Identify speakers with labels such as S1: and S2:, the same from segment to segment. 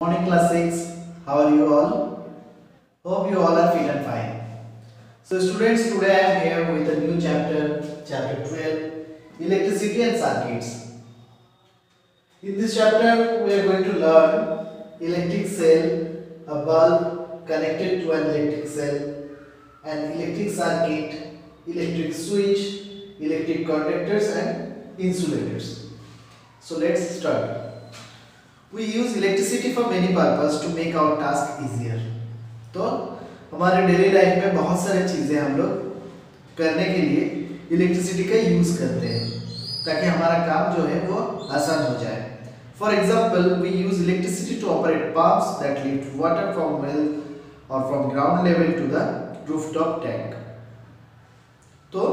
S1: Morning class 6, how are you all? Hope you all are fit and fine. So students, today I am here with a new chapter, chapter 12, electricity and circuits. In this chapter we are going to learn electric cell, a bulb connected to an electric cell, an electric circuit, electric switch, electric conductors and insulators. So let's start. We use electricity for many purposes to make our task easier. तो हमारे daily life में बहुत सारी चीज़ें हम लोग करने के लिए इलेक्ट्रिसिटी का यूज़ करते हैं ताकि हमारा काम जो है वो आसान हो जाए. For example, we use electricity to operate pumps that lift water from well or from ground level to the rooftop tank. तो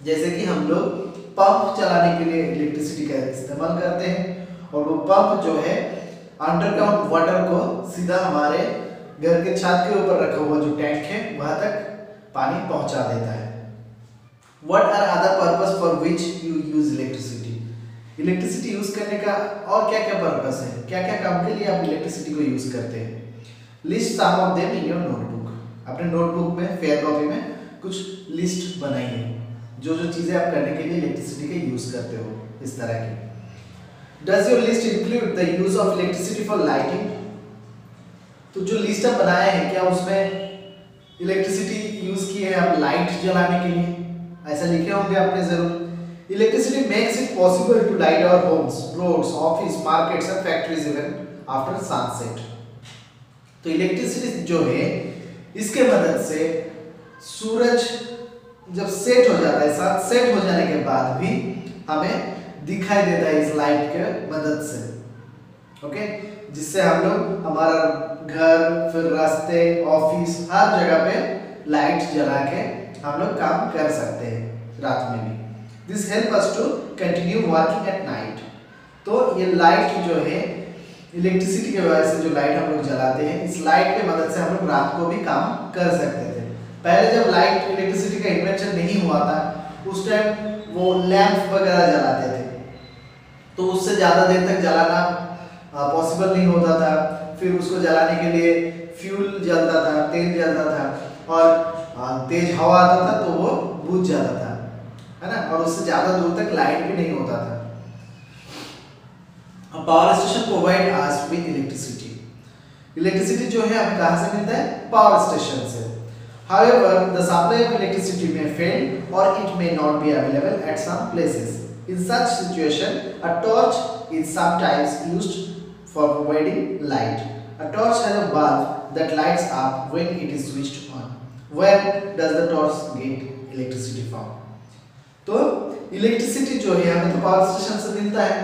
S1: जैसे कि हम लोग पंप चलाने के लिए इलेक्ट्रिसिटी का इस्तेमाल करते हैं और वो पंप जो है अंडरग्राउंड वाटर को सीधा हमारे घर के छत के ऊपर रखा हुआ जो टैंक है वहां तक पानी पहुंचा देता है. What are other purpose for which you use electricity? Electricity use करने का और क्या क्या पर्पस है, क्या क्या काम के लिए आप इलेक्ट्रिसिटी को यूज करते हैं. List some of them in your notebook. अपने नोटबुक में फेयर कॉपी में कुछ लिस्ट बनाइए जो जो चीजें आप करने के लिए इलेक्ट्रिसिटी का यूज करते हो इस तरह की. Does your list include the use of electricity for lighting? तो जो लिस्ट आप बनाए हैं क्या उसमें इलेक्ट्रिसिटी यूज की है आप लाइट जलाने के लिए, ऐसा लिखे होंगे आपने जरूर. Electricity makes it possible to light our homes, roads, office, markets and factories even after sunset. तो इलेक्ट्रिसिटी जो है इसके मदद से सूरज जब सेट हो जाता है, सनसेट हो जाने के बाद भी हमें दिखाई देता है इस लाइट के मदद से. ओके, जिससे हम लोग हमारा घर, फिर रास्ते, ऑफिस, हर जगह पे लाइट जला के हम लोग काम कर सकते हैं रात में भी. This help us to continue working at night. तो ये लाइट जो है इलेक्ट्रिसिटी की वजह से जो लाइट हम लोग जलाते हैं, इस लाइट के मदद से हम लोग रात को भी काम कर सकते थे. पहले जब लाइट इलेक्ट्रिसिटी का इन्वेंशन नहीं हुआ था उस टाइम वो लैंप वगैरह जलाते थे तो उससे ज़्यादा देर तक जलाना पॉसिबल नहीं होता था. फिर उसको जलाने के लिए फ्यूल जलता था, तेल जलता था और तेज हवा आता था तो वो बुझ जाता था, है ना, और उससे ज़्यादा दूर तक लाइट भी नहीं होता था. Power station provide us with electricity. Electricity जो है हमें कहाँ से मिलता है? पावर स्टेशन से. However, the supply of electricity may fail or it may not be available at some places. In such situation, a torch is sometimes used for providing light. A torch has a bulb that lights up when it is switched on. Where does the torch get electricity from? तो electricity जो है हमें तो power station से मिलता है,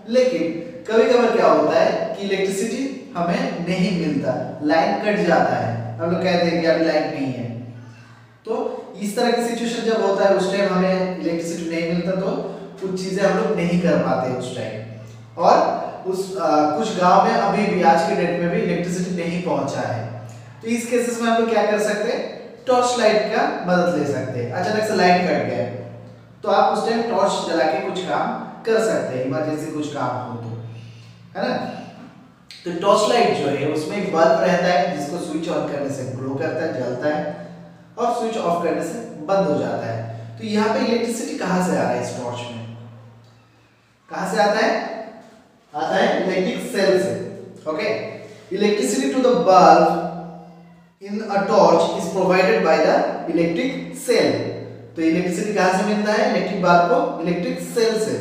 S1: लेकिन कभी-कभार क्या होता है कि इलेक्ट्रिसिटी हमें नहीं मिलता, लाइन कट जाता है, हम लोग कहते हैं कि अभी लाइट नहीं है. तो इस तरह की सिचुएशन जब होता है उस टाइम हमें इलेक्ट्रिसिटी नहीं मिलता तो कुछ चीजें हम लोग नहीं कर पाते उस टाइम. और उस कुछ गांव में अभी भी आज के डेट में भी इलेक्ट्रिसिटी नहीं पहुंचा है. तो इस केसेस में हम लोग क्या कर सकते हैं? टॉर्च लाइट का मदद ले सकते हैं. अचानक से लाइट कट गया तो आप उस टाइम टॉर्च जला के कुछ काम कर सकते हैं, इमरजेंसी कुछ काम हो तो, है ना. तो टॉर्च लाइट जो है उसमें एक बल्ब रहता है जिसको स्विच ऑन करने से ग्लो करता है, जलता है, और स्विच ऑफ करने से बंद हो जाता है. तो यहाँ पे इलेक्ट्रिसिटी कहाँ से आ रहा है? इस टॉर्च में कहाँ से आता है? आता है इलेक्ट्रिक सेल से. Okay, electricity to the bulb in a torch is provided by the electric cell. तो इलेक्ट्रिसिटी कहाँ से मिलता है? इलेक्ट्रिक बल्ब को इलेक्ट्रिक सेल से.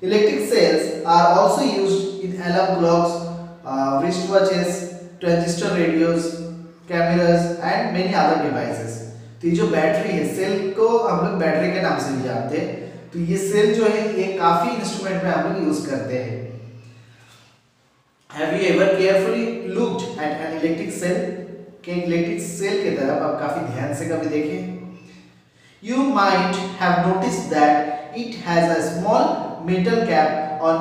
S1: Electric cells are also used in alarm clocks, wrist watches, transistor radios, cameras and many other devices. तो ये जो बैटरी है, सेल को हम लोग बैटरी के नाम से भी जानते हैं. तो ये सेल जो है ये काफी इंस्ट्रूमेंट में हम लोग यूज करते हैं. Have you ever carefully looked at an electric cell? के इलेक्ट्रिक सेल की तरफ आप काफी ध्यान से कभी देखें. You might have noticed that it has a small metal cap on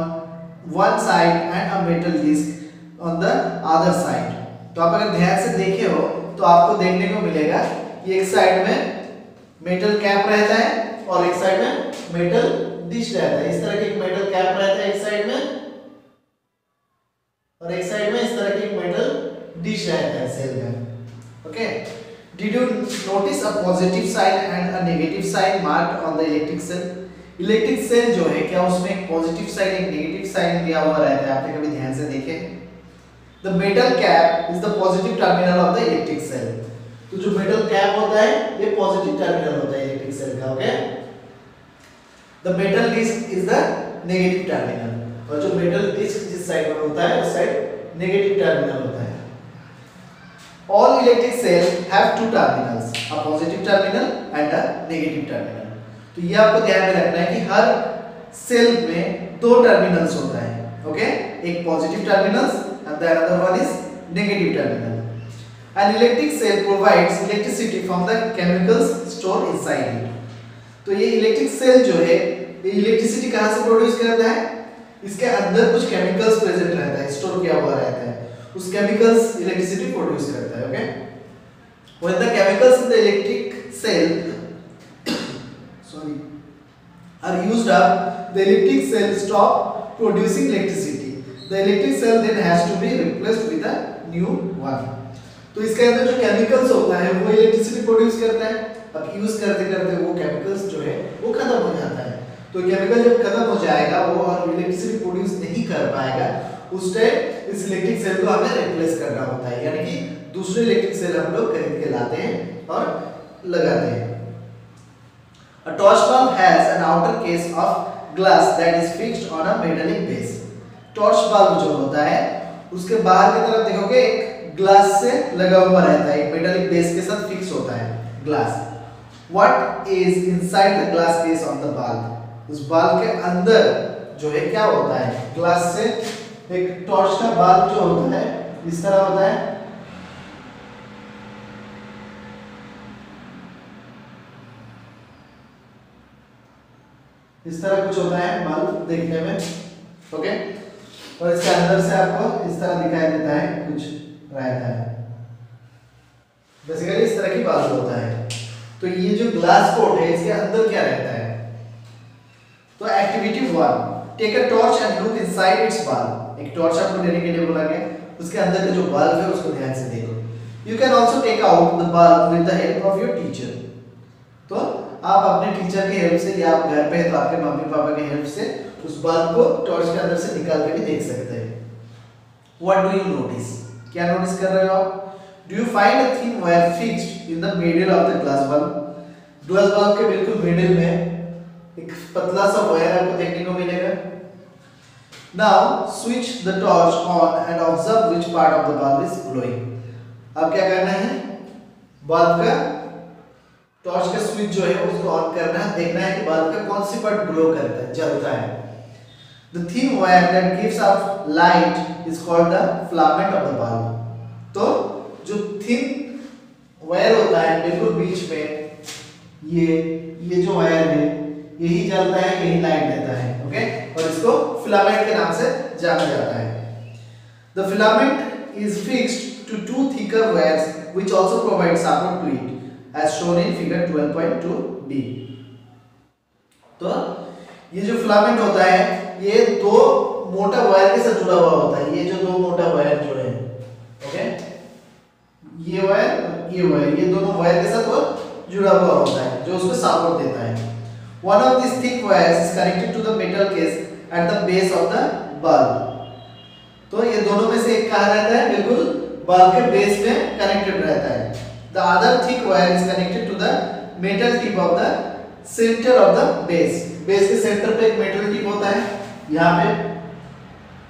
S1: one side and a metal disc on the other side. तो आप अगर ध्यान से देखे हो तो आपको देखने को मिलेगा कि एक साइड में मेटल कैप रहता है और एक साइड में मेटल डिश रहता है. इस तरह की एक मेटल कैप रहता है एक साइड में और एक साइड में इस तरह की एक मेटल डिश रहता है सेल में। Okay, did you notice a positive sign and a negative sign marked on the electric cell? Electric cell जो है क्या उसमें एक पॉजिटिव साइन एक नेगेटिव साइन दिया हुआ रहता है, आपने कभी ध्यान से देखे? The metal cap is the positive terminal of the electric cell. तो जो मेटल कैप होता है ये पॉजिटिव टर्मिनल होता है इलेक्ट्रिक सेल का। Okay, the metal disc is the negative terminal, और जो मेटल डिस्क जिस साइड में होता है उस साइड नेगेटिव टर्मिनल होता है। All electric cells have two terminals, a positive terminal and a negative terminal. तो ये आपको ध्यान में रखना है कि हर सेल में दो टर्मिनल्स होता है। ओके, एक positive terminal and the another one is negative terminal. An electric cell provides electricity from the chemicals stored inside it. तो ये इलेक्ट्रिक सेल जो है ये इलेक्ट्रिसिटी कहाँ से प्रोड्यूस करता है? इसके अंदर कुछ केमिकल्स प्रेजेंट रहता है, स्टोर किया हुआ रहता है, उस केमिकल्स इलेक्ट्रिसिटी प्रोड्यूस करता है। Okay, when the chemicals in the electric cell are used up, the electric cell stop producing electricity. The electric cell then has to be replaced with a new one. तो इसके अंदर जो chemicals होता है वो electricity produce करता है। अब यूज करते करते वो केमिकल्स जो है वो खत्म हो जाता है। तो केमिकल जब खत्म हो जाएगा वो और इलेक्ट्रिसिटी प्रोड्यूस नहीं कर पाएगा, उस टाइम इस इलेक्ट्रिक सेल को हमें रिप्लेस करना होता है, यानी कि दूसरे इलेक्ट्रिक सेल हम लोग खरीद के लाते हैं और लगाते हैं। A torch bulb has an outer case of glass that is fixed on a metallic base. Torch bulb जो होता है उसके बाहर की तरफ देखोगे एक ग्लास से लगा हुआ रहता है, एक मेटालिक बेस के साथ फिक्स होता है glass. What is inside the glass case of the bulb? उस बल्ब के अंदर जो है क्या होता है? ग्लास से एक टॉर्च का बल्ब जो होता है इस तरह होता है। इस तरह कुछ होता है बल्ब देखने में। ओके, और इसके अंदर से आपको इस तरह दिखाई देता है, कुछ रहता है, बेसिकली इस तरह की बल्ब होता है। तो ये जो ग्लास कोट है इसके अंदर क्या रहता है? तो activity 1, take a torch and look inside its bulb. एक टॉर्च आपको लेने के लिए बोला गया, उसके अंदर का जो बल्ब है उसको ध्यान से देखो। You can also take out the bulb with the help of your teacher. तो आप अपने टीचर की हेल्प से या आप घर पे है तो आपके मम्मी पापा की हेल्प से उस बल्ब को टॉर्च के अंदर से निकाल के भी देख सकते हैं। What do you notice? क्या नोटिस कर रहे हो आप? Do you find a thin wire fixed in the middle of the glass bulb? Glass bulb के बिल्कुल मिडिल में एक पतला सा वायर आपको देखने को मिलेगा। Now switch the torch on and observe which part of the bulb is glowing. अब क्या करना है? बल्ब का टॉर्च का स्विच जो है उसको ऑन करना है, देखना है कि बल्ब का कौन सी पार्ट ग्लो करता है, जलता है। The thin wire that gives off light is called the filament of the bulb. तो जो थिन वायर होता है बिल्कुल बीच में ये जो वायर है यही जलता है, यही लाइट देता है। ओके, और इसको फिलामेंट के नाम से जाना जाता है। The filament is fixed to two thicker wires which also provide support to it, as shown in figure 12.2b. तो ये जो फिलामेंट होता है ये दो मोटा वायर के साथ जुड़ा हुआ होता है। ये जो दो मोटा वायर जो है, ओके, ये वायर ये दोनों वायर के साथ वो जुड़ा हुआ होता है जो उसको सपोर्ट देता है। One of these thick wires is connected to the metal case at the base of the bulb. तो ये दोनों में से एक कहाँ रहता है? बिल्कुल बल्ब के बेस में कनेक्टेड रहता है। The other thick wire is connected to the metal tip of the center of the base. Base के सेंटर पे एक मेटल टिप होता है यहाँ पे।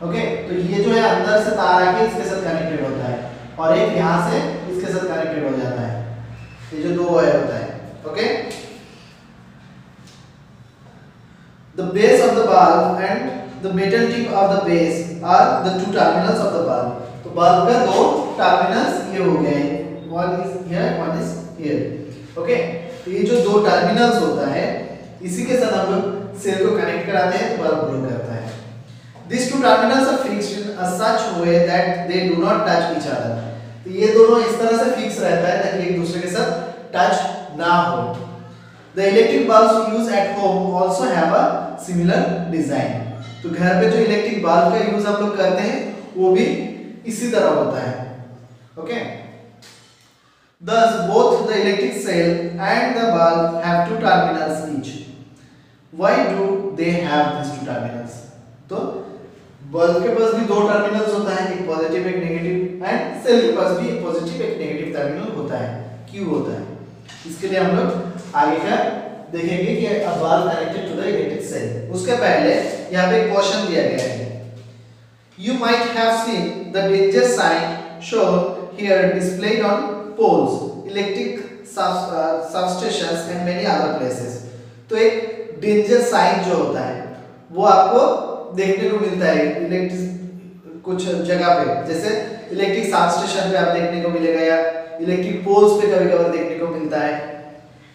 S1: ओके, तो ये जो है अंदर से तार आके इसके साथ कनेक्टेड होता है और एक यहाँ से इसके साथ कनेक्टेड हो जाता है। ये जो दो वायर होता है। Okay, the base of the bulb and the metal tip of the base are the two terminals of the bulb. तो बल्ब का दो टर्मिनल्स ये हो गए, one is here, one is here. Okay, तो ये जो दो टर्मिनल्स होता है इसी के साथ हम लोग सेल को कनेक्ट कराते हैं तो बल्ब ग्लो करता है। These two terminals are fixed in a such way that they do not touch each other. तो ये दोनों इस तरह से फिक्स रहता है ताकि एक दूसरे के साथ टच ना हो। The electric bulbs used at home also have a similar design. तो घर पे जो इलेक्ट्रिक बल्ब का यूज हम लोग करते हैं वो भी इसी तरह होता है। Okay, thus both the electric cell and the bulb have two terminals each. Why do they have these two terminals? तो बल्ब के पास भी दो टर्मिनल्स होता है, एक पॉजिटिव एक नेगेटिव, एंड सेल के पास भी एक पॉजिटिव एक नेगेटिव टर्मिनल होता है। क्यों होता है? इसके लिए हम लोग आगे का देखेंगे कि a bulb connected to the electric cell। उसके पहले यहाँ पे एक क्वेश्चन दिया गया है। You might have seen the danger sign shown here displayed on poles, electric substations and many other places। तो एक डेंजर साइन जो होता है वो आपको देखने को मिलता है इलेक्ट्रिक कुछ जगह पे, जैसे इलेक्ट्रिक सब स्टेशन पे आप देखने को मिलेगा या इलेक्ट्रिक पोल्स पे कभी कभार देखने को मिलता है।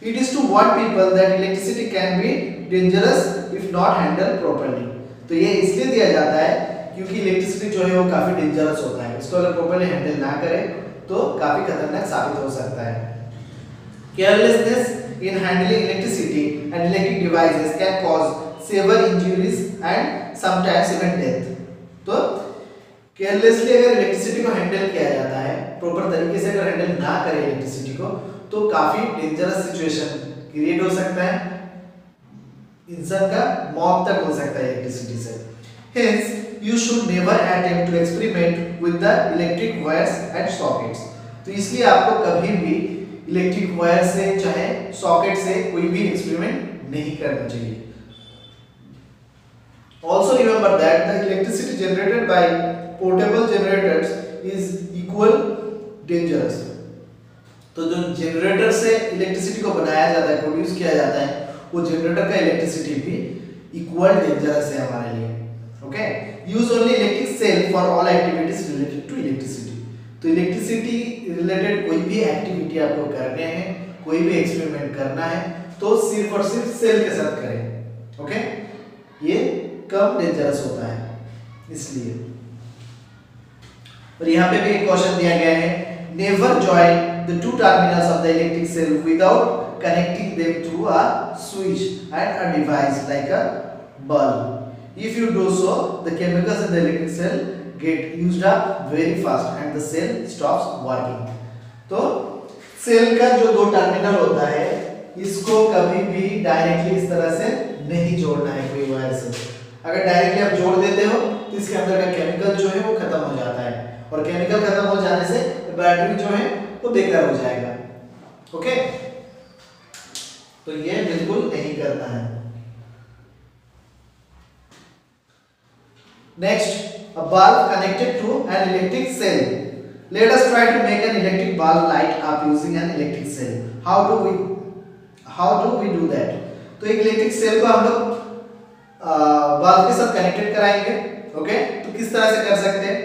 S1: It is to warn people that electricity can be dangerous if not handled properly. तो ये इसलिए दिया जाता है क्योंकि इलेक्ट्रिसिटी जो है वो काफी डेंजरस होता है, इसको अगर प्रॉपर्ली हैंडल ना करें तो काफी खतरनाक साबित हो सकता है। Carelessness in handling electricity and electric devices can cause severe injuries and sometimes even death। तो केयरलेसली अगर इलेक्ट्रिसिटी को हैंडल किया जाता है, प्रॉपर तरीके से अगर हैंडल ना करें इलेक्ट्रिसिटी को, तो काफी डेंजरस सिचुएशन क्रिएट हो सकता है, इंसान का मौत तक हो सकता है इलेक्ट्रिसिटी से। Hence you should never attempt to experiment with the electric wires and sockets। तो इसलिए आपको कभी भी इलेक्ट्रिक वायर से चाहे सॉकेट से कोई भी एक्सपेरिमेंट नहीं करना चाहिए। Also remember that the electricity generated by portable generators is equal dangerous। तो जो जनरेटर से इलेक्ट्रिसिटी को बनाया जाता है, प्रोड्यूस किया जाता है, वो जनरेटर का इलेक्ट्रिसिटी भी इक्वल डेंजरस है हमारे लिए। Okay, use only electric cell for all activities related to electricity. तो इलेक्ट्रिसिटी रिलेटेड कोई भी एक्टिविटी आपको करने हैं, कोई भी एक्सपेरिमेंट करना है, तो सिर्फ और सिर्फ सेल के साथ करें। ओके, ये कम डेंजरस होता है इसलिए। और यहाँ पे भी एक क्वेश्चन दिया गया है, never join the two terminals of the electric cell without connecting them through a switch and a device like a bulb. If you do so the chemicals in the electric cell get used up very fast and the cell stops working। तो cell का जो दो terminal होता है, इसको कभी भी directly इस तरह से नहीं जोड़ना है कोई वायर से। अगर डायरेक्टली आप जोड़ देते हो तो इसके अंदर का केमिकल जो है वो खत्म हो जाता है, और केमिकल खत्म हो जाने से बैटरी जो है वो बेकार हो जाएगा। ओके, तो ये बिल्कुल नहीं करना है। Next, a bulb connected to an electric cell। Let us try to make an electric bulb light up using an electric cell। How do we do that? तो एक इलेक्ट्रिक सेल को हम लोग बल्ब के साथ कनेक्टेड कराएंगे। Okay, तो किस तरह से कर सकते हैं?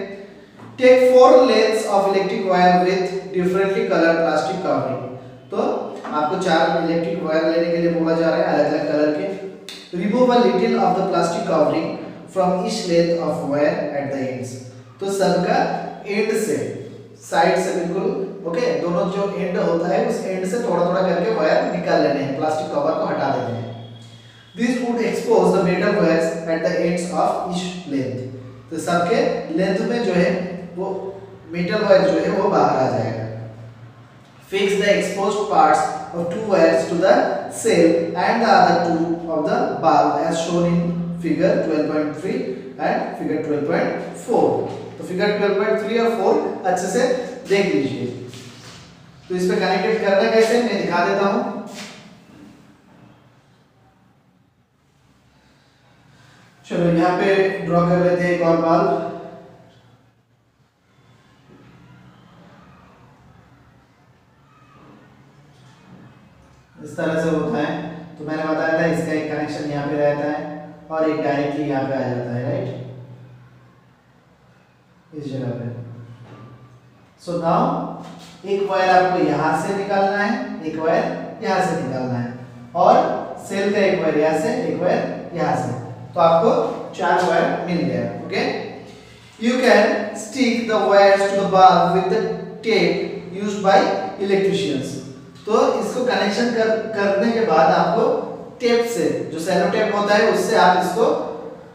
S1: Take 4 lengths of electric wire with differently colored plastic covering। तो आपको 4 इलेक्ट्रिक वायर लेने के लिए बोला जा रहा है, अलग अलग कलर के। Remove a little of the plastic covering from each length of wire at the ends। तो सबका एंड से, साइड से बिल्कुल ओके, दोनों जो एंड होता है उस एंड से थोड़ा थोड़ा करके वायर निकाल लेने हैं, प्लास्टिक कवर को हटा देने हैं। This would expose the metal wires at the ends of each length. तो सबके लेंथ में जो है वो मेटल वायर जो है वो बाहर आ जाएगा। Fix the exposed parts of 2 wires to the cell and the other 2 of the bulb as shown in figure 12.3 and figure 12.4। तो figure 12.3 और 4 अच्छे से देख लीजिए। तो इस पे कनेक्टेड करना कैसे मैं दिखा देता हूं। चलो यहाँ पे ड्रॉ कर लेते हैं एक और बल्ब। इस तरह से होता है। तो मैंने बताया था इसका एक कनेक्शन यहाँ पे रहता है और एक डायरेक्टली यहाँ पे आ जाता है, राइट, इस जगह पे। सो नाउ एक वायर आपको यहाँ से निकालना है, एक वायर यहाँ से निकालना है, और सेल का एक वायर यहाँ से, एक वायर यहाँ से। तो आपको 4 वायर मिल गया। Okay, you can stick the wires to the bulb with the tape used by electricians. तो इसको कनेक्शन करने के बाद आपको टेप से, जो सेलो टेप होता है, उससे आप इसको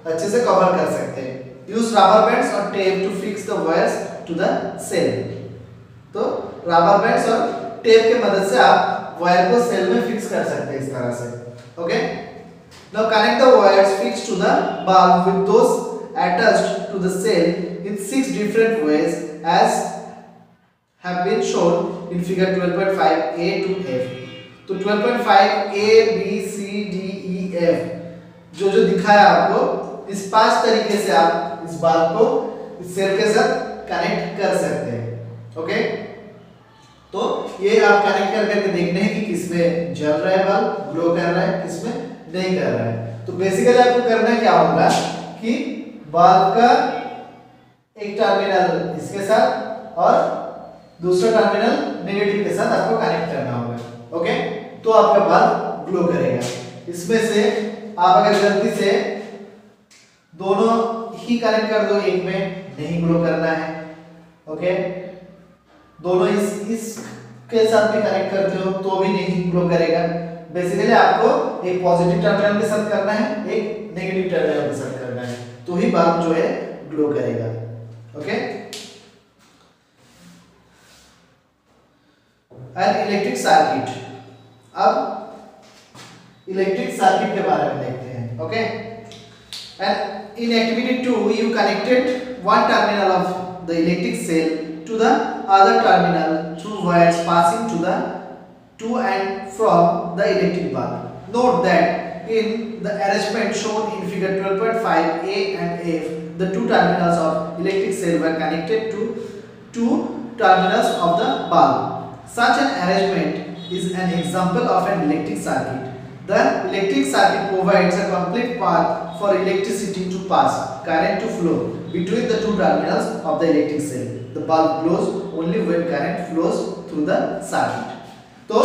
S1: अच्छे से कवर कर सकते हैं। यूज रबर बैंड्स और tape to fix the wires to the cell. तो रबर बैंड्स और टेप के मदद से आप वायर को सेल में फिक्स कर सकते हैं इस तरह से। Okay, now connect the wires fixed to the bulb with those attached to the cell in 6 different ways as have been shown in figure 12.5 A to F। तो 12.5 A B C D E F जो दिखाया आपको, इस 5 तरीके से आप इस bulb को इस सेल के साथ कनेक्ट कर सकते हैं। ओके, तो ये आप कनेक्ट करके देखना है कि किसमें जल रहा है बल्ब, ग्लो कर रहा है, किसमें नहीं कर रहा है। तो बेसिकली आपको करना क्या होगा कि बल्ब का एक टर्मिनल इसके साथ और दूसरा टर्मिनल नेगेटिव के साथ आपको कनेक्ट करना होगा। ओके, तो आपका बल्ब ग्लो करेगा। इसमें से आप अगर गलती से दोनों ही कनेक्ट कर दो, एक में नहीं ग्लो करना है। ओके, दोनों इस के साथ भी कनेक्ट करते हो तो भी नहीं ग्लो करेगा। बेसिकली आपको एक पॉजिटिव टर्मिनल के साथ करना है, एक नेगेटिव टर्मिनल के साथ करना है, तो ही बल्ब जो है ग्लो करेगा। Okay, and electric circuit. अब इलेक्ट्रिक सर्किट के बारे में देखते हैं। Okay, and in activity 2 you connected one terminal of the electric cell to the other terminal through wires passing to and from the electric bulb. Note that in the arrangement shown in figure 12.5 A and F, the two terminals of electric cell were connected to two terminals of the bulb. Such an arrangement is an example of an electric circuit. The electric circuit provides a complete path for electricity to pass, current to flow between the two terminals of the electric cell. The bulb glows only when current flows through the circuit. तो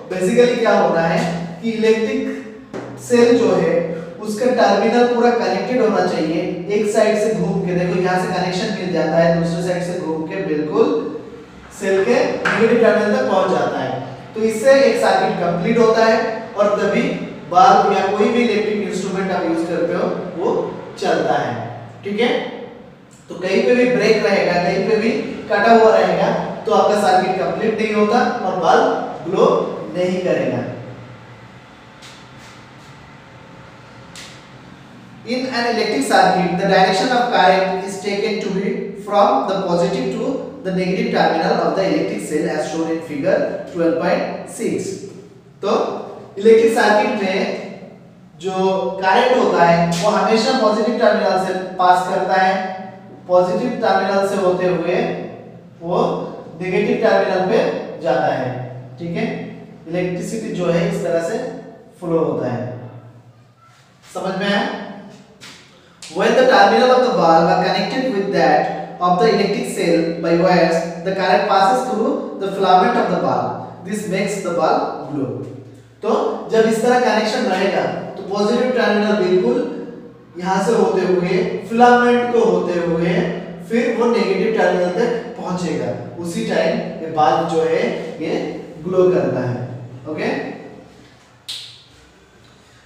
S1: basically क्या होना है कि electric cell जो है उसका terminal पूरा connected होना चाहिए। एक साइड से घूम के देखो, यहाँ से कनेक्शन मिल जाता है, दूसरे साइड से घूम के बिल्कुल सेल के नेगेटिव टर्मिनल तक पहुंच जाता है। तो इससे एक सर्किट कंप्लीट होता है और तभी बल्ब या कोई भी इलेक्ट्रिक इंस्ट्रूमेंट आप यूज करते हो वो चलता है। ठीक है, तो कहीं पे भी ब्रेक रहेगा, कहीं पे भी कटा हुआ रहेगा तो आपका सर्किट कंप्लीट नहीं होता और बल्ब ग्लो नहीं करेगा। In an electric circuit, the direction of current is taken to be from the positive to the negative terminal of the electric cell as shown in figure 12.6। तो electric circuit में जो current होता है वो हमेशा positive terminal से पास करता है, पॉजिटिव टर्मिनल से होते हुए वो नेगेटिव टर्मिनल पे जाता है। ठीक है, इलेक्ट्रिसिटी जो है इस तरह से फ्लो होता है। समझ में आया? When the terminal of the bulb are connected with that of the electric cell by wires, the current passes through the filament of the bulb. This makes the bulb glow. तो जब इस तरह connection रहेगा तो positive terminal बिल्कुल यहाँ से होते हुए फिलामेंट को होते हुए फिर वो नेगेटिव टर्मिनल तक पहुंचेगा। उसी टाइम ये बल्ब जो है ये ग्लो करता है। Okay,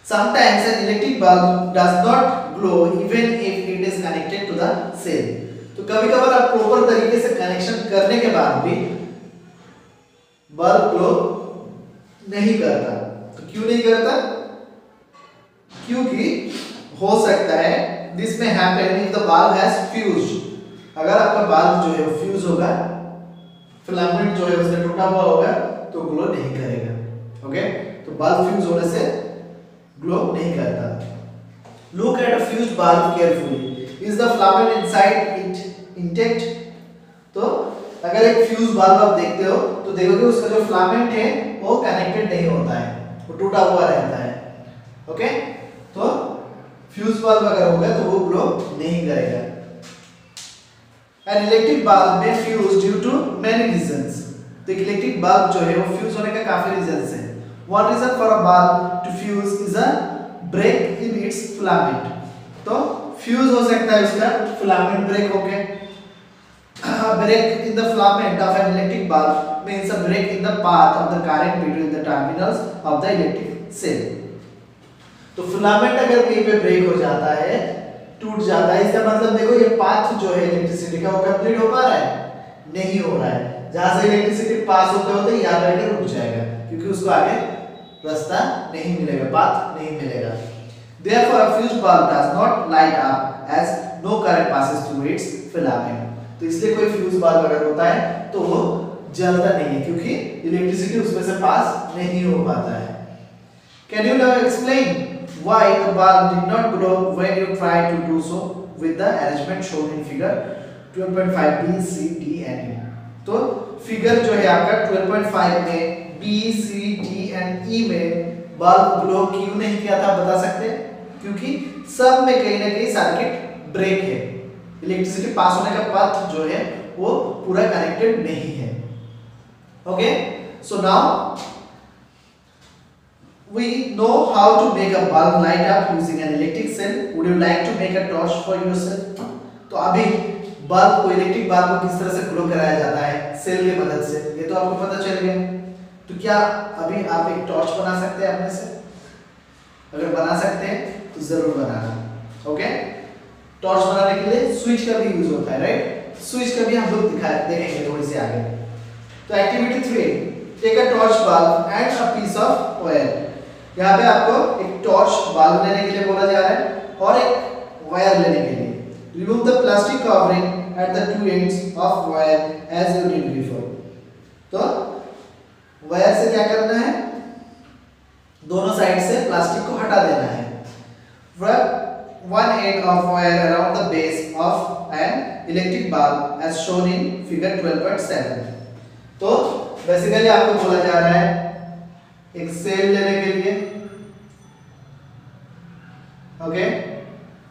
S1: sometimes an electric bulb does not glow even if it is connected to the cell। तो कभी-कभार आप प्रॉपर तरीके से कनेक्शन करने के बाद भी बल्ब ग्लो नहीं करता। तो क्यों नहीं करता? क्योंकि हो सकता है दिस में happen if the bulb has fused. अगर आपका बल्ब जो है वो फ्यूज होगा, फिलामेंट जो है उसका टूटा हुआ होगा तो ग्लो नहीं करेगा। ओके, तो बल्ब फ्यूज होने से ग्लो नहीं करता। Look at a fused bulb carefully. Is the filament inside it intact? तो अगर एक फ्यूज बल्ब आप देखते हो तो देखोगे उसका जो फिलामेंट है वो कनेक्टेड नहीं होता है, वो टूटा हुआ रहता है। ओके, तो फ्यूज बल्ब अगर होगा तो वो ग्लो नहीं करेगा। An electric bulb may fuse due to many reasons। तो इलेक्ट्रिक बल्ब जो है वो फ्यूज होने का काफी रीजंस है। One reason for a bulb to fuse is a break in its filament। तो फ्यूज हो सकता है उसका फिलामेंट ब्रेक होके। Break in the filament of an electric bulb means a break in the path of the current between the terminals of the electric cell। तो filament अगर कहीं पे ब्रेक हो जाता है टूट जाता है। इसका मतलब देखो ये पाथ जो है इलेक्ट्रिसिटी का वो कंप्लीट हो पा रहा है, नहीं हो रहा है। जहां से इलेक्ट्रिसिटी पास होते होते यहाँ पे आकर रुक जाएगा, क्योंकि उसको आगे रास्ता नहीं मिलेगा, पाथ नहीं मिलेगा। Therefore, a fused bulb does not light up as no current passes through its filament. तो इसलिए कोई फ्यूज बल्ब अगर होता है तो वो जलता नहीं है, क्योंकि इलेक्ट्रिसिटी उसमें से पास नहीं हो पाता है। Can you now explain why the bulb did not glow when you tried to do so with the arrangement shown in figure 12.5 B, C, D and E? तो फिगर जो है आपका 12.5 में B, C, D and E में bulb glow क्यों नहीं किया था, बता सकते हैं? क्योंकि सब में कहीं ना कहीं सर्किट ब्रेक है, इलेक्ट्रिसिटी पास होने का पथ जो है वो पूरा कनेक्टेड नहीं है। Okay, so now we know how to make a bulb light up using an electric cell. Would you like to make a torch for yourself? तो अभी बल्ब को, इलेक्ट्रिक बल्ब को किस तरह से ग्लो कराया जाता है सेल की मदद से, ये तो आपको पता चल गया। तो क्या अभी आप एक टॉर्च बना सकते हैं अपने से? अगर बना सकते हैं तो जरूर बनाना। ओके, टॉर्च बनाने के लिए स्विच का भी यूज होता है, राइट? स्विच का भी हम लोग देखेंगे थोड़ी सी आगे। तो activity 3, take a torch bulb and a piece of wire. यहाँ पे आपको एक टॉर्च बल्ब लेने के लिए बोला जा रहा है और एक वायर लेने के लिए। Remove the plastic covering at the two ends of wire as you did before. तो वायर से क्या करना है, दोनों साइड से प्लास्टिक को हटा देना है। Wrap one end of wire around the base of an electric bulb as shown in figure 12.7. तो बेसिकली आपको बोला जा रहा है एक सेल लेने के लिए, ओके,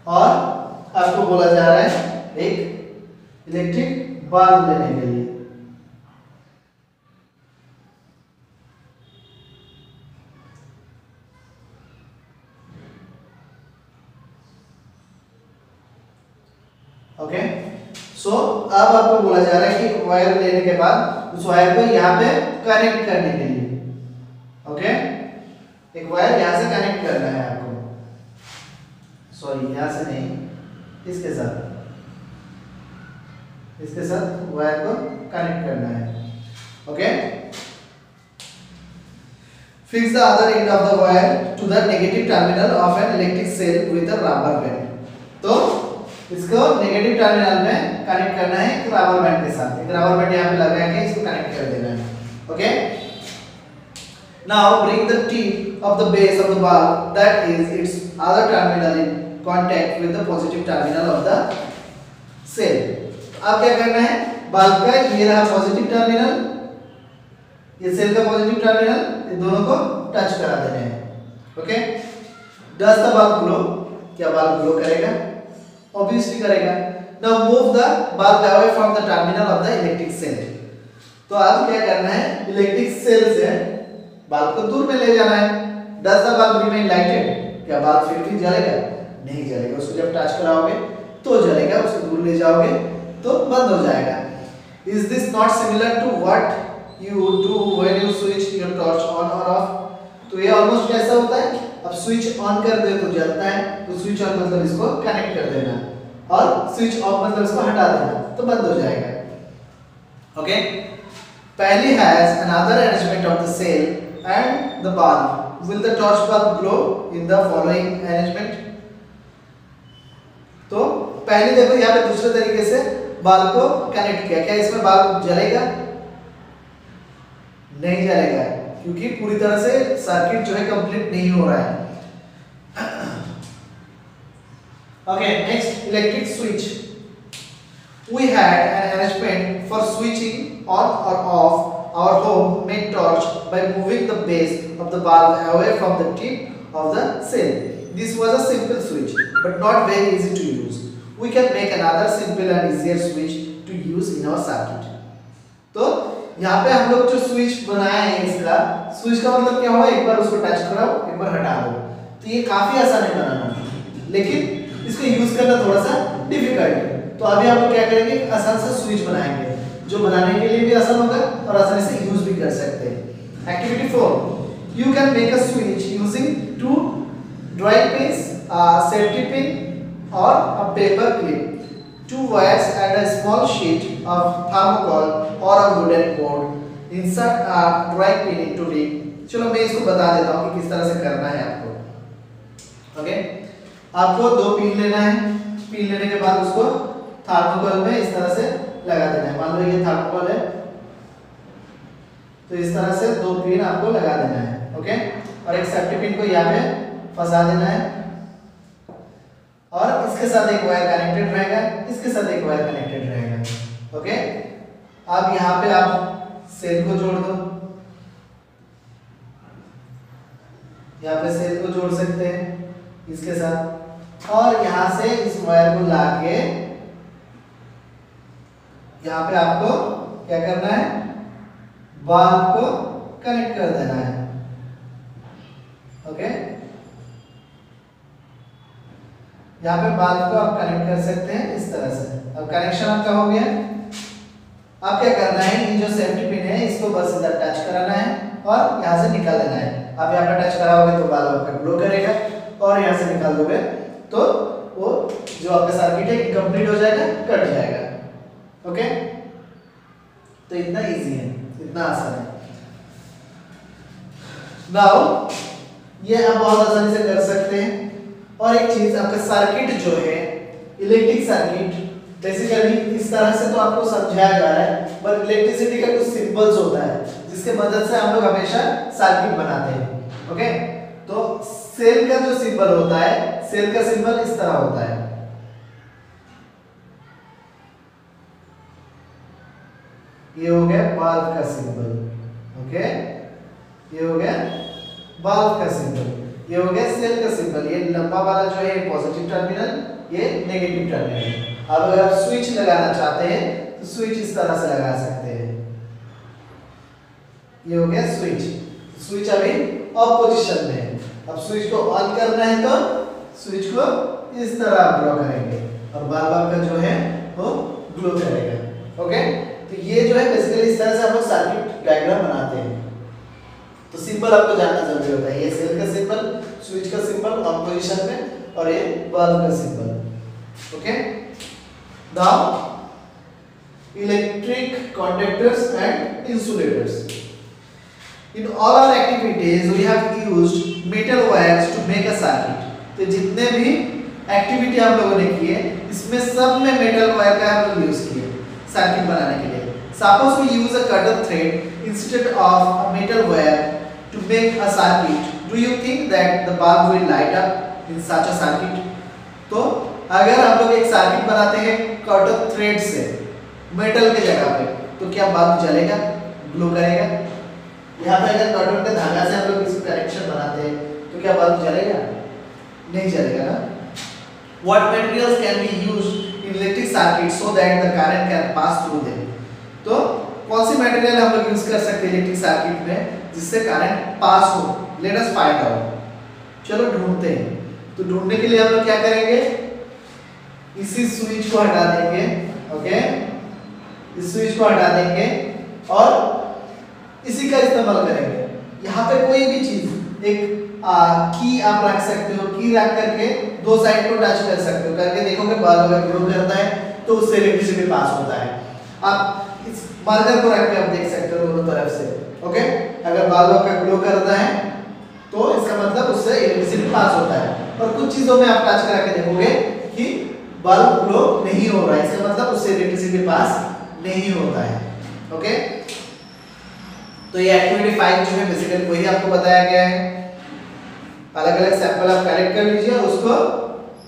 S1: और आपको बोला जा रहा है एक इलेक्ट्रिक बल्ब लेने के लिए। ओके, सो अब आपको बोला जा रहा है कि वायर लेने के बाद उस वायर को यहाँ पे कनेक्ट करने के लिए, ओके, एक वायर यहाँ से कनेक्ट करना है आपको, सॉरी यहाँ से नहीं, इसके साथ वायर को कनेक्ट करना है। Okay, fix the other end of the wire to the negative terminal of an electric cell with a rubber band. तो इसको नेगेटिव टर्मिनल में कनेक्ट करना है एक रबर बैंड के साथ। एक रबर बैंड यहाँ पे लगा के इसको कनेक्ट कर देना है। Okay, now bring the tip of the base of the bulb that is its other terminal in contact with the positive terminal of the cell. अब क्या करना है, बल्ब का ये रहा पॉजिटिव टर्मिनल, ये सेल का पॉजिटिव टर्मिनल, ये दोनों को टच करा देना है। Okay, does the bulb glow? क्या बल्ब ग्लो करेगा? ऑब्वियसली करेगा। Now move the bulb away from the terminal of the electric cell. तो अब क्या करना है, इलेक्ट्रिक सेल से बल्ब को दूर में ले जाना है। Does the bulb remain lighted? क्या बल्ब फिर भी जलेगा? नहीं जलेगा। उसको जब टच कराओगे तो जलेगा, उसको दूर ले जाओगे तो बंद हो जाएगा। Is this not similar to what you do when you switch your torch on और ऑफ? तो ये ऑलमोस्ट कैसा होता है, अब स्विच ऑन कर दे तो जलता है, तो स्विच ऑन मतलब इसको कनेक्ट कर देना, और स्विच ऑफ मतलब इसको हटा देना तो बंद हो जाएगा। Okay, Paheli has another arrangement of the cell and the bulb. Will the torch bulb glow in the following arrangement? तो पहले देखो यहाँ पे दूसरे तरीके से बल्ब को कनेक्ट किया, क्या इसमें बल्ब जलेगा? नहीं जलेगा, क्योंकि पूरी तरह से सर्किट जो है कंप्लीट नहीं हो रहा है। Okay, next electric switch. We had an arrangement for switching on or off our homemade torch by moving the base of the bulb away from the tip of the cell. This was a simple switch, but not very easy to use. We can make another simple and easier switch to use in our circuit. तो यहाँ पे हम लोग जो switch बनाए हैं, इसका switch का मतलब क्या हुआ, एक बार उसको टच कराओ, एक बार हटा दो। तो ये काफी आसान है बनाना, लेकिन इसको यूज करना थोड़ा सा डिफिकल्ट है। तो अभी हम लोग क्या करेंगे, आसान सा स्विच बनाएंगे जो बनाने के लिए भी आसान होगा और आसानी से यूज भी कर सकते हैं। Activity 4, you can make a switch using 2 dry pins, safety pin or a paper clip, 2 wires and a small sheet of thermocol or a wooden board. Insert a drawing pin into it. चलो मैं इसको बता देता हूँ कि किस तरह से करना है आपको। ओके, आपको 2 पिन लेना है। पिन लेने के बाद उसको थर्मोकोल में इस तरह से लगा देना है। मान लो ये थर्मोकोल है, तो इस तरह से 2 पिन आपको लगा देना है। ओके, और एक सेफ्टी पिन को यहाँ पे फंसा देना है और इसके साथ एक वायर कनेक्टेड रहेगा, इसके साथ एक वायर कनेक्टेड रहेगा। ओके, अब यहाँ पे आप सेल को जोड़ दो, यहाँ पे सेल को जोड़ सकते हैं इसके साथ, और यहाँ से इस वायर को लाके यहाँ पे आपको क्या करना है, बल्ब को कनेक्ट कर देना है। ओके, यहाँ पे बल्ब को आप कनेक्ट कर सकते हैं इस तरह से। अब कनेक्शन आपका हो गया। अब क्या करना है, ये जो सेफ्टी पिन है इसको बस इधर टच कराना है और यहाँ से निकाल देना है। आप यहाँ पे टच कराओगे तो बल्ब आपका ग्लो करेगा, और यहाँ से निकाल दोगे तो वो जो आपका सर्किट है इनकम्प्लीट हो जाएगा, कट जाएगा। ओके, तो इतना इजी है, इतना आसान है। नाउ ये आप बहुत आसानी से कर सकते हैं। और एक चीज, आपका सर्किट जो है इलेक्ट्रिक सर्किट बेसिकली इस तरह से तो आपको समझाया जा रहा है, पर इलेक्ट्रिसिटी का कुछ सिंबल्स होता है जिसके मदद से हम लोग हमेशा सर्किट बनाते हैं। ओके, तो सेल का जो सिंबल होता है, सेल का सिंबल इस तरह होता है। ये हो गया बल्ब का सिंबल। ओके, ये हो गया बल्ब का सिंबल, ये हो गया सेल का सिंबल। ये लंबा वाला जो है पॉजिटिव टर्मिनल, ये नेगेटिव टर्मिनल। अब अगर आप स्विच लगाना चाहते हैं तो स्विच इस तरह से लगा सकते हैं। ये हो गया स्विच। स्विच अभी ऑफ पोजीशन में है। अब स्विच को ऑन करना है तो स्विच को इस तरह ग्लो करेंगे और बल्ब आपका जो है वो ग्लो करेगा। ओके, तो ये जो है बेसिकली इस तरह से हम लोग सर्किट डायग्राम बनाते हैं। तो सिंबल आपको जानना जरूरी होता है। ये सेल का सिंबल, स्विच का सिंबल ऑन पोजीशन में, और ये बल्ब का symbol. Okay, now electric conductors and insulators. In all our activities we have used metal wires to make a circuit. तो जितने भी एक्टिविटी हम लोगों ने किए इसमें सब में मेटल वायर का हम लोग यूज किए सर्किट बनाने के लिए। Suppose we use a cutter thread instead of a metal wire to make a circuit. Do you think that the bulb will light up in such a circuit? तो अगर हम लोग एक सर्किट बनाते हैं कटर थ्रेड से metal के जगह पे, तो क्या बल्ब जलेगा, ग्लो करेगा? यहाँ पे अगर कटर के धागा से हम लोग किसी कनेक्शन बनाते हैं तो क्या बल्ब जलेगा? नहीं जलेगा ना। What materials can be used in electric circuit so that the current can pass through them? तो कौन सी मटेरियल हम लोग यूज कर सकते हैं इलेक्ट्रिक सर्किट में जिससे करंट पास हो? Let us find out. चलो ढूंढते हैं। तो ढूंढने के लिए हम लोग क्या करेंगे, इसी स्विच को हटा देंगे। ओके, इस स्विच को हटा देंगे और इसी का इस्तेमाल करेंगे। यहाँ पे कोई भी चीज, एक की आप रख सकते हो, की रख करके दो साइड को टच कर सकते हो, करके देखोगे बल्ब अगर ग्लो करता है तो उससे इलेक्ट्रिसिटी पास होता है। आप इस मार्कर को रख के आप देख सकते हो दोनों तरफ से। ओके, अगर बल्ब का ग्लो करता है तो इसका मतलब उससे इलेक्ट्रिसिटी पास होता है। और कुछ चीजों में आप टच करा के देखोगे कि बल्ब ग्लो नहीं हो रहा है, इसका मतलब उससे इलेक्ट्रिसिटी पास नहीं होता है। ओके, तो ये एक्टिविटी 5 जो है बेसिकली वही आपको बताया गया है। अलग अलग सैंपल आप कलेक्ट कर लीजिए और उसको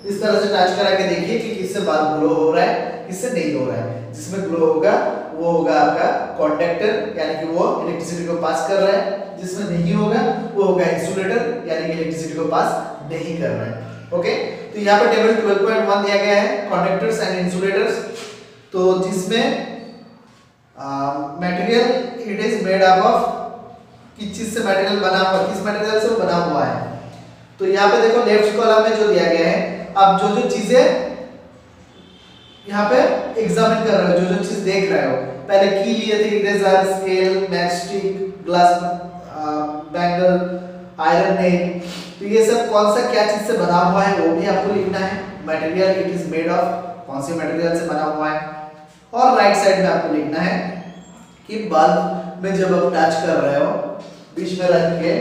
S1: इस तरह से टच करा के देखिए कि किससे बल्ब ग्लो हो रहा है, किससे नहीं हो रहा है। जिसमें ग्लो होगा वो होगा आपका कंडक्टर, यानी कि वो इलेक्ट्रिसिटी को पास कर रहा है। जिसमें नहीं होगा वो होगा इंसुलेटर, यानी कि इलेक्ट्रिसिटी को पास नहीं कर रहा है। ओके, तो यहाँ पे टेबल 12.1 दिया गया है कंडक्टर्स एंड इंसुलेटर्स। तो जिसमें material it is made up of, किस चीज से मटेरियल बना हुआ, किस मटेरियल से बना हुआ है। तो यहाँ पे देखो लेफ्ट कॉलम में जो दिया गया है, आप जो जो चीजें यहाँ पे एग्जामिन कर रहे हो, जो जो चीज देख रहे हो, पहले की लिए थे eraser, scale, matchstick, glass bangle, iron nail. तो ये सब कौन सा क्या चीज से बना हुआ है वो भी आपको लिखना है। Material it is made of, कौन सी मटेरियल से बना हुआ है। और राइट साइड में आपको लिखना है कि बल्ब में जब आप टच कर रहे हो, बीच में रख के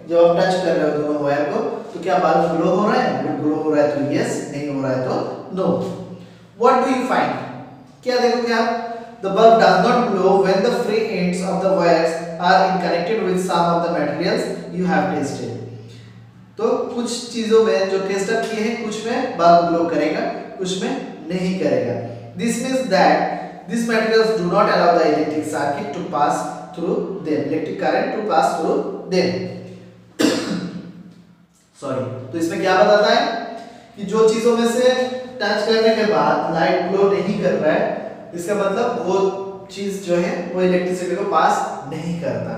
S1: जब आप टच कर रहे हो दोनों वायर को, तो क्या बल्ब ग्लो हो रहा है? अगर ग्लो हो रहा है तो यस, नहीं हो रहा है तो no. What do you find? क्या देखोगे आप? The bulb does not glow when the free ends of the wires are connected with some of the materials you have tested. तो कुछ चीजों में जो टेस्ट अप किए हैं, कुछ में बल्ब ग्लो करेगा, कुछ में नहीं करेगा। This means that these materials do not allow the electric circuit to pass through them, electric current to pass through them. Sorry, तो इसमें क्या बताता है कि जो चीजों में से टच करने के बाद लाइट ग्लो नहीं कर रहा है, इसका मतलब वो चीज जो है वो इलेक्ट्रिसिटी को पास नहीं करता।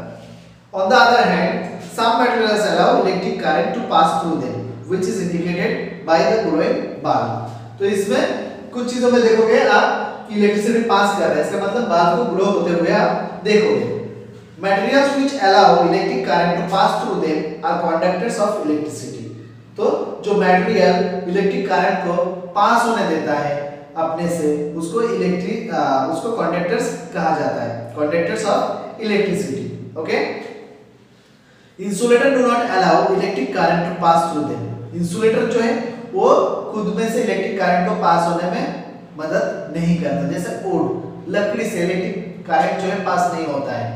S1: On the other hand, some materials allow electric current to pass through them, which is indicated by the glowing bulb. तो इसमें कुछ चीजों में देखोगे आप कि इलेक्ट्रिसिटी पास कर रहा है, इसका मतलब बल्ब को ग्लो होते हुए आप देखोगे। Materials which allow electric current to pass through them are conductors of electricity. तो जो मटेरियल इलेक्ट्रिक करंट को पास होने देता है अपने से, उसको कंडक्टर्स कहा जाता है, conductors of electricity. Okay, insulator do not allow electric current to pass through them. Insulator जो है वो खुद में से इलेक्ट्रिक करंट को पास होने में मदद नहीं करता, जैसे वुड, लकड़ी से इलेक्ट्रिक करंट जो है पास नहीं होता है।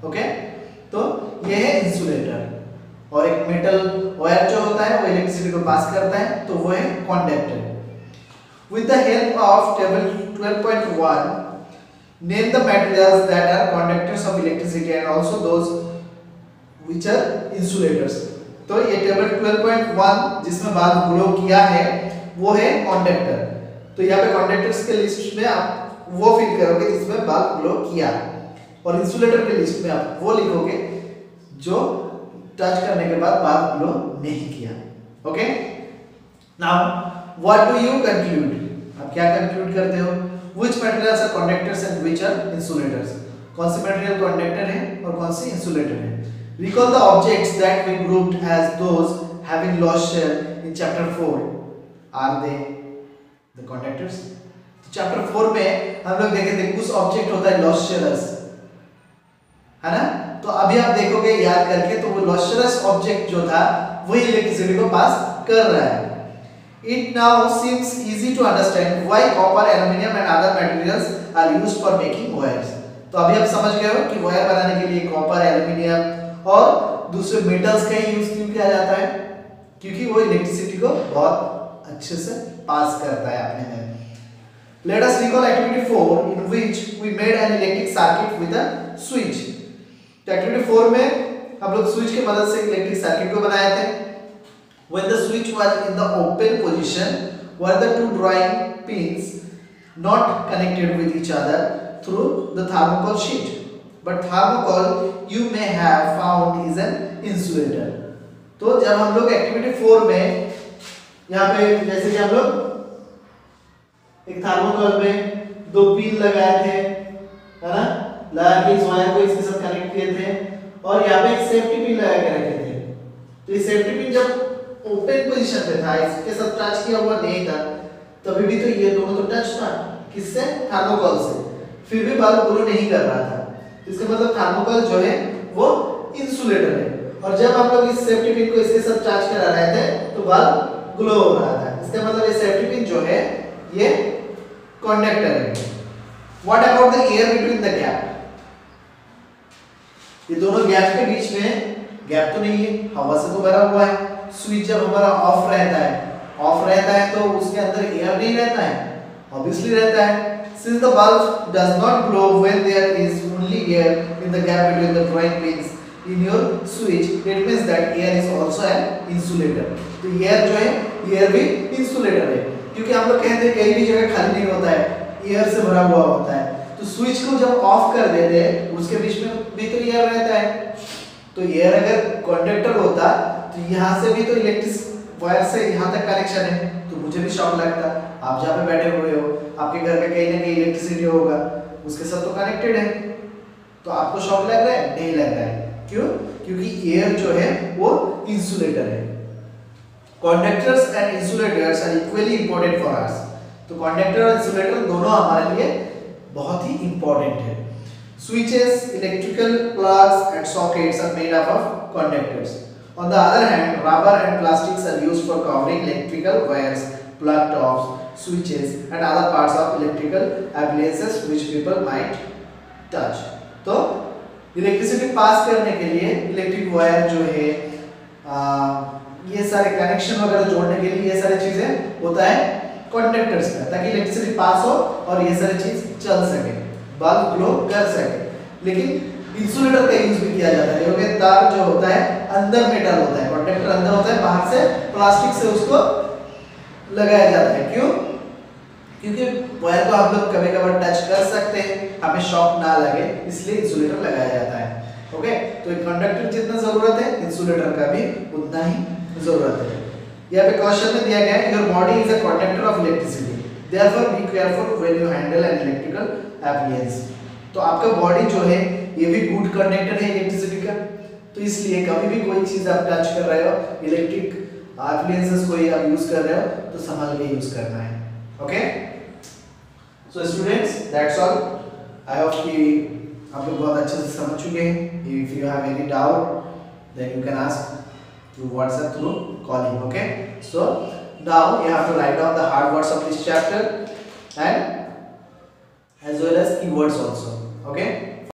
S1: ओके, तो ये है इंसुलेटर। और एक मेटल वायर जो होता है वो इलेक्ट्रिसिटी को पास करता है, तो वो है conductor. With the help of table 12.1, name the materials that are conductors of electricity and also those which are insulators. तो ये टेबल 12.1 जिसमें बल्ब ग्लो किया है वो है कंडक्टर। तो यहाँ पे कंडक्टर्स के लिस्ट में आप वो फिल करोगे जिसमें बल्ब ग्लो किया, और इंसुलेटर के लिस्ट में आप वो लिखोगे जो टच करने के बाद बल्ब ग्लो नहीं किया। Okay, now what do you conclude? अब क्या कंक्लूड करते हो? Which materials are conductors and which are insulators? कौन सी मटेरियल कंडक्टर है और कौन सी इंसुलेटर है? Recall the objects that we grouped as those having lost shell in chapter 4. Are they the conductors? तो चैप्टर 4 में हम लोग देखे थे कुछ ऑब्जेक्ट होता है लॉस्टरस, है ना? तो अभी आप देखोगे याद करके, तो वो लॉस्टरस ऑब्जेक्ट जो था वही इलेक्ट्रिसिटी को पास कर रहा है। It now seems easy to understand why copper, aluminum and other materials are used for making wires. तो अभी आप समझ गए हो कि वायर बनाने के लिए कॉपर, एल्युमिनियम और दूसरे मेटल्स का ही यूज क्यों किया जाता है? क्योंकि वो इलेक्ट्रिसिटी को बहुत अच्छे से पास करता है अपने में। Let us recall activity 4 in which we made an electric circuit with a switch. तो एक्टिविटी 4 में हम लोग स्विच की मदद से इलेक्ट्रिक सर्किट को बनाए थे। When the switch was in the open position, were the two drawing pins not connected with each other through the thermocol sheet? But thermocol you may have found is an insulator. तो जब हम लोग activity 4 में यहाँ पे जैसे कि हम लोग एक थर्मोकोल में दो पिन लगाए थे, है ना, लगा के इस वायर को इसके साथ कनेक्ट किए थे, और यहाँ पे एक सेफ्टी पिन लगा के रखे थे। तो ये सेफ्टी पिन जब ओपन पोजीशन पे था, इसके साथ टच किया हुआ नहीं था, तभी भी तो ये दोनों तो टच था किससे? थर्मोकोल से, फिर भी बल्ब ग्लो नहीं कर रहा था। इसका मतलब थर्मोकोल जो है वो इंसुलेटर है, और जब हम लोग इस सेफ्टी पिन को इसके साथ टच करा रहे थे तो बल्ब ग्लो हो रहा था। इसका मतलब ये सेफ्टी पिन जो है ये कंडक्टर है। What about the air between the gap? ये दोनों गैप के बीच में गैप तो नहीं है, हवा से तो भरा हुआ है। स्विच जब हमारा ऑफ रहता है तो उसके अंदर एयर नहीं रहता है, ऑब्वियसली रहता है। Since the bulb does not glow when there is only air in the gap between the drawing pins in your switch, it means that air is also an insulator. तो air जो है, air भी insulator है, क्योंकि हम लोग कहते हैं कहीं भी जगह खाली नहीं होता है, एयर से भरा हुआ होता है। तो स्विच को जब ऑफ कर देते हैं उसके बीच में भी तो एयर रहता है। तो एयर अगर कंडक्टर होता तो यहाँ से भी तो इलेक्ट्रिक वायर से यहाँ तक कनेक्शन है, तो मुझे भी शॉक लगता। आप जहाँ पे बैठे हुए हो, आपके घर में कहीं ना कहीं इलेक्ट्रिसिटी होगा, उसके साथ तो कनेक्टेड है, तो आपको शॉक लग रहा है? नहीं लग रहा है। क्यों? क्योंकि एयर जो है वो इंसुलेटर है। Conductors and insulators are equally important for us. तो कंडक्टर और इंसुलेटर दोनों हमारे लिए बहुत ही इंपॉर्टेंट है। Switches, electrical plugs and sockets are made up of conductors. On the other hand, rubber and plastics are used for covering electrical wires, plug tops, switches and other parts of electrical appliances which people might touch. तो electricity pass करने के लिए electric wire जो है ये सारे connection वगैरह जोड़ने के लिए ये सारी चीजें होता है कंडक्टर्स का, ताकि इलेक्ट्रिसिटी पास हो और ये सारी चीज चल सके, बल्ब ग्लो कर सके। लेकिन इंसुलेटर का यूज भी किया जाता है क्योंकि तार जो होता है अंदर मेटल होता है, कंडक्टर अंदर होता है, बाहर से प्लास्टिक से उसको लगाया जाता है। क्यों? क्योंकि वायर को हम लोग कभी कभार टच कर सकते हैं, हमें शॉक ना लगे, इसलिए इंसुलेटर लगाया जाता है। ओके, तो कंडक्टर जितना जरूरत है इंसुलेटर का भी उतना ही जरूरत है। यहाँ पे क्वेश्चन में दिया गया है your body is a conductor of electricity, therefore be careful when you handle an electrical appliance. तो आपका बॉडी जो है ये भी गुड कंडक्टर है इलेक्ट्रिसिटी का, तो इसलिए कभी भी कोई चीज आप टच कर रहे हो, इलेक्ट्रिक एप्लायंसेस कोई आप यूज कर रहे हो तो संभाल के यूज करना है। Okay, so students that's all. I hope कि आप लोग बहुत अच्छे से समझ चुके हैं। If you have any doubt then you can ask through WhatsApp, through calling. Okay, so now you have to write down the hard words of this chapter and as well as keywords also. Okay.